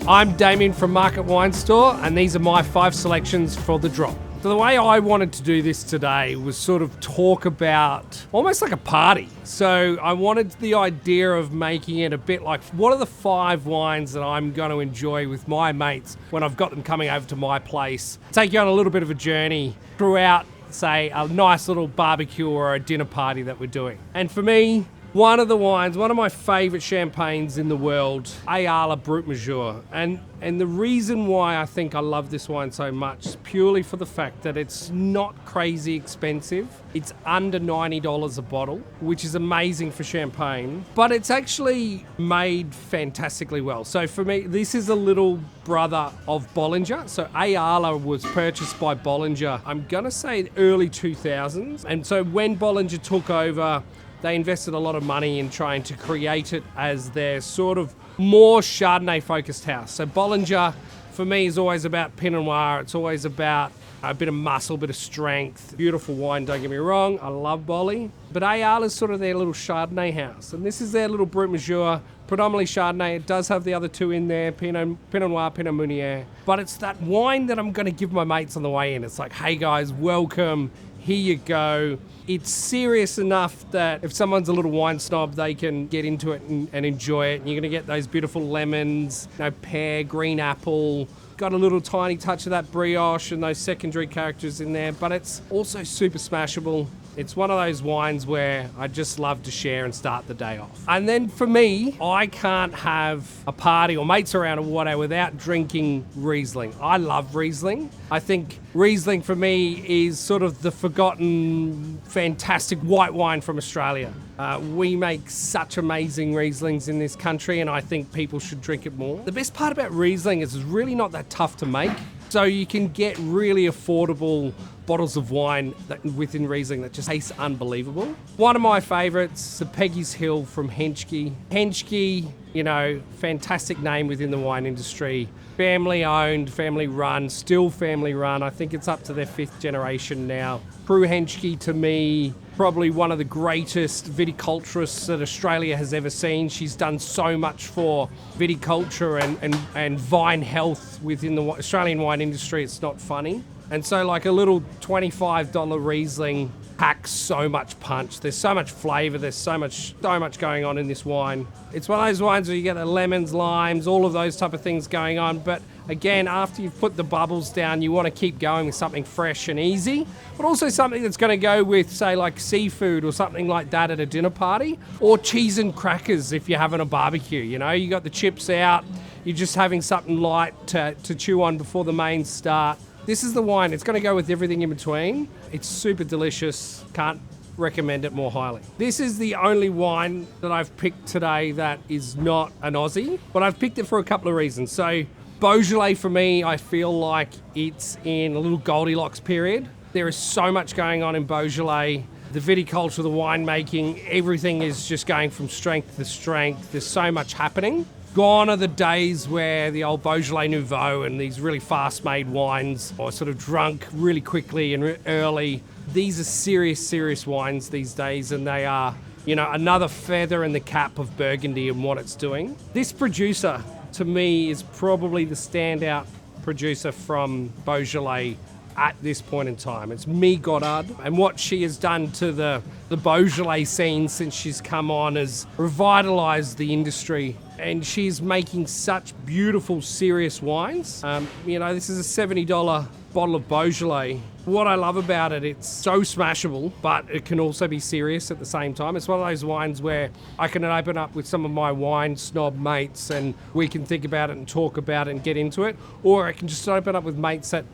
I'm Damien from Market Wine Store, and these are my 5 selections for the drop. So the way I wanted to do this today was sort of talk about almost like a party. So I wanted the idea of making it a bit like, what are the 5 wines that I'm going to enjoy with my mates when I've got them coming over to my place? Take you on a little bit of a journey throughout, say, a nice little barbecue or a dinner party that we're doing. And for me, one of my favourite champagnes in the world, Ayala Brut Major. And the reason why I think I love this wine so much is purely for the fact that it's not crazy expensive. It's under $90 a bottle, which is amazing for champagne, but it's actually made fantastically well. So for me, this is a little brother of Bollinger. So Ayala was purchased by Bollinger, I'm going to say early 2000s. And so when Bollinger took over, they invested a lot of money in trying to create it as their sort of more Chardonnay-focused house. So Bollinger, for me, is always about Pinot Noir. It's always about a bit of muscle, a bit of strength. Beautiful wine, don't get me wrong. I love Bolly. But Ayala's sort of their little Chardonnay house. And this is their little Brut Major, predominantly Chardonnay. It does have the other 2 in there, Pinot Noir, Pinot Meunier. But it's that wine that I'm going to give my mates on the way in. It's like, hey guys, welcome. Here you go. It's serious enough that if someone's a little wine snob, they can get into it and enjoy it. And you're going to get those beautiful lemons, pear, green apple. Got a little tiny touch of that brioche and those secondary characters in there, but it's also super smashable. It's one of those wines where I just love to share and start the day off. And then for me, I can't have a party or mates around or whatever without drinking Riesling. I love Riesling. I think Riesling for me is sort of the forgotten, fantastic white wine from Australia. We make such amazing Rieslings in this country, and I think people should drink it more. The best part about Riesling is it's really not that tough to make. So you can get really affordable bottles of wine within Riesling that just taste unbelievable. One of my favourites, the Peggy's Hill from Henschke. Henschke, fantastic name within the wine industry. Family owned, family run, still family run. I think it's up to their 5th generation now. Prue Henschke, to me, probably one of the greatest viticulturists that Australia has ever seen. She's done so much for viticulture and vine health within the Australian wine industry. It's not funny. And so like a little $25 Riesling packs so much punch. There's so much flavour. There's so much going on in this wine. It's one of those wines where you get the lemons, limes, all of those type of things going on. But again, after you've put the bubbles down, you want to keep going with something fresh and easy, but also something that's going to go with, say, like seafood or something like that at a dinner party, or cheese and crackers if you're having a barbecue. You got the chips out, you're just having something light to chew on before the mains start. This is the wine. It's going to go with everything in between. It's super delicious. Can't recommend it more highly. This is the only wine that I've picked today that is not an Aussie, but I've picked it for a couple of reasons. So Beaujolais for me, I feel like it's in a little Goldilocks period. There is so much going on in Beaujolais. The viticulture, the winemaking, everything is just going from strength to strength. There's so much happening. Gone are the days where the old Beaujolais Nouveau and these really fast-made wines are sort of drunk really quickly and early. These are serious wines these days, and they are, another feather in the cap of Burgundy and what it's doing. This producer, to me, is probably the standout producer from Beaujolais at this point in time. It's Mie Goddard, and what she has done to the Beaujolais scene since she's come on has revitalised the industry, and she's making such beautiful, serious wines. This is a $70 bottle of Beaujolais. What I love about it, it's so smashable, but it can also be serious at the same time. It's one of those wines where I can open up with some of my wine snob mates and we can think about it and talk about it and get into it, or I can just open up with mates that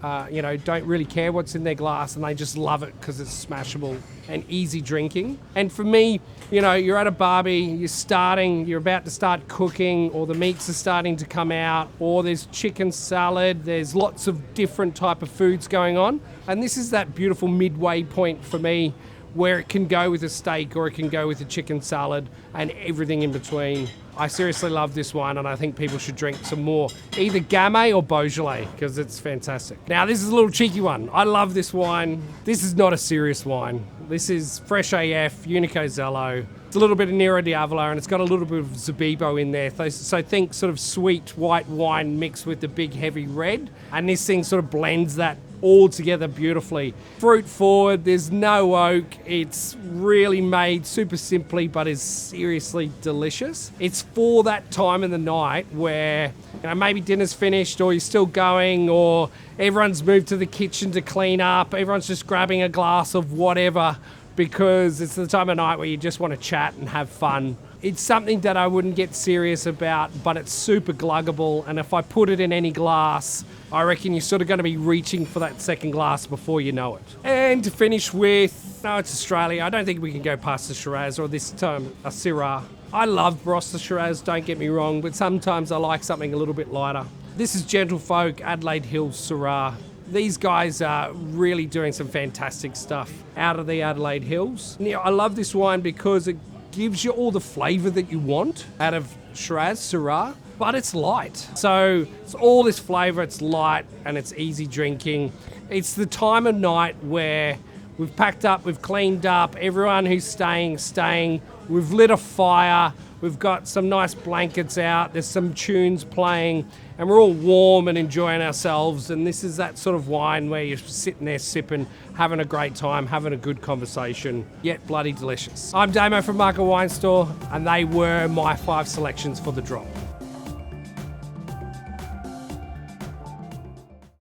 don't really care what's in their glass and they just love it because it's smashable and easy drinking. And for me, you're at a barbie, you're about to start cooking, or the meats are starting to come out, or there's chicken salad, there's lots of different type of foods going on. And this is that beautiful midway point for me where it can go with a steak or it can go with a chicken salad and everything in between. I seriously love this wine, and I think people should drink some more, either Gamay or Beaujolais, because it's fantastic. Now, this is a little cheeky one. I love this wine. This is not a serious wine. This is Fresh AF, Unico Zello. It's a little bit of Nero Diavolo, and it's got a little bit of Zabibo in there. So think sort of sweet white wine mixed with the big heavy red. And this thing sort of blends that all together beautifully. Fruit forward, there's no oak. It's really made super simply, but is seriously delicious. It's for that time in the night where, maybe dinner's finished or you're still going, or everyone's moved to the kitchen to clean up. Everyone's just grabbing a glass of whatever, because it's the time of night where you just want to chat and have fun. It's something that I wouldn't get serious about, but it's super gluggable, and if I put it in any glass, I reckon you're sort of going to be reaching for that second glass before you know it. And to finish with, no, it's Australia. I don't think we can go past the Shiraz, or this time a Syrah. I love Barossa Shiraz, don't get me wrong, but sometimes I like something a little bit lighter. This is Gentlefolk Adelaide Hills Syrah. These guys are really doing some fantastic stuff out of the Adelaide Hills. I love this wine because it gives you all the flavour that you want out of Shiraz, Syrah, but it's light. So it's all this flavour, it's light, and it's easy drinking. It's the time of night where we've packed up, we've cleaned up, everyone who's staying. We've lit a fire, we've got some nice blankets out, there's some tunes playing, and we're all warm and enjoying ourselves. And this is that sort of wine where you're sitting there sipping, having a great time, having a good conversation, yet bloody delicious. I'm Damo from Market Wine Store, and they were my 5 selections for the drop.